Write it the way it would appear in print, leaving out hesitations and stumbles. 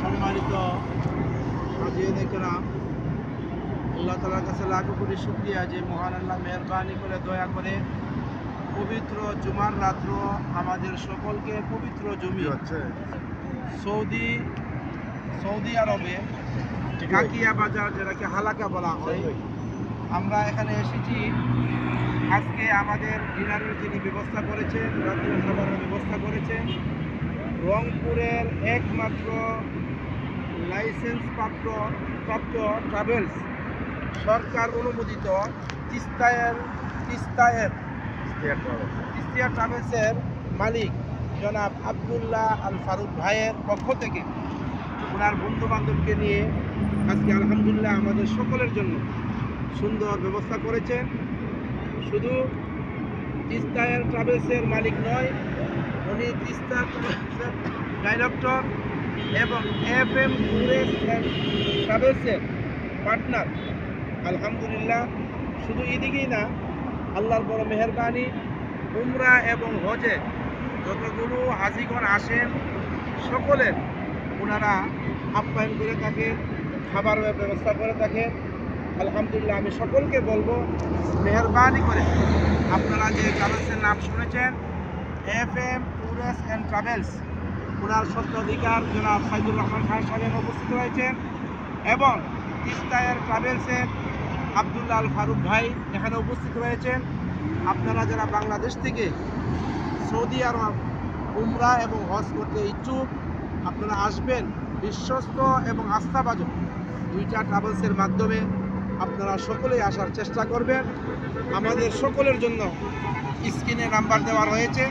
সম্মানিত হাজির কেরাম, আল্লাহ তাআলার কাছে লাখো কোটি শুকরিয়া যে মহান আল্লাহ মেহেরবানি করে দয়া করে পবিত্র জুমার রাত্র আমাদের সকলকে পবিত্র জমি সৌদি আরবে কাকিয়া বাজার, যেটাকে হালাকা বলা হয়, আমরা এখানে এসেছি। আজকে আমাদের ডিনারের যিনি ব্যবস্থা করেছেন, রাত্রের খাবারের ব্যবস্থা করেছেন, রংপুরের একমাত্র লাইসেন্স প্রাপ্ত ট্রাভেলস, সরকার অনুমোদিত তিস্তা ট্রাভেলসের মালিক জনাব আব্দুল্লাহ আল ফারুক ভাইয়ের পক্ষ থেকে ওনার বন্ধু বান্ধবকে নিয়ে আজকে আলহামদুলিল্লাহ আমাদের সকলের জন্য সুন্দর ব্যবস্থা করেছেন। শুধু তিস্তা ট্রাভেলসের মালিক নয়, উনি তিস্তা ট্রাভেলসের ডাইরেক্টর এবং FM ট্যুরিস্ট অ্যান্ড ট্রাভেলসের পার্টনার। আলহামদুলিল্লাহ, শুধু এদিকেই না, আল্লাহর বড় মেহেরবানি, উমরা এবং হজে যতগুলো হাজিগণ আসেন সকলের ওনারা আপ্যায়ন করে থাকেন, খাবারের ব্যবস্থা করে থাকেন। আলহামদুলিল্লাহ, আমি সকলকে বলবো মেহেরবানি করে আপনারা যে ট্রাভেলসের নাম শুনেছেন, FM ট্যুরিস্ট অ্যান্ড ট্রাভেলস, ওনার স্বত্বাধিকার জনাব সাইদুর রহমান খান সাহেব উপস্থিত রয়েছেন এবং তিস্তা ট্রাভেলসের আব্দুল্লাহ আল ফারুক ভাই এখানে উপস্থিত রয়েছেন। আপনারা যারা বাংলাদেশ থেকে সৌদি আরব উমরা এবং হজ করতে ইচ্ছুক, আপনারা আসবেন। বিশ্বস্ত এবং আস্থাভাজন দুইটা ট্রাভেলসের মাধ্যমে আপনারা সকলেই আসার চেষ্টা করবেন। আমাদের সকলের জন্য স্ক্রিনে নাম্বার দেওয়া রয়েছে।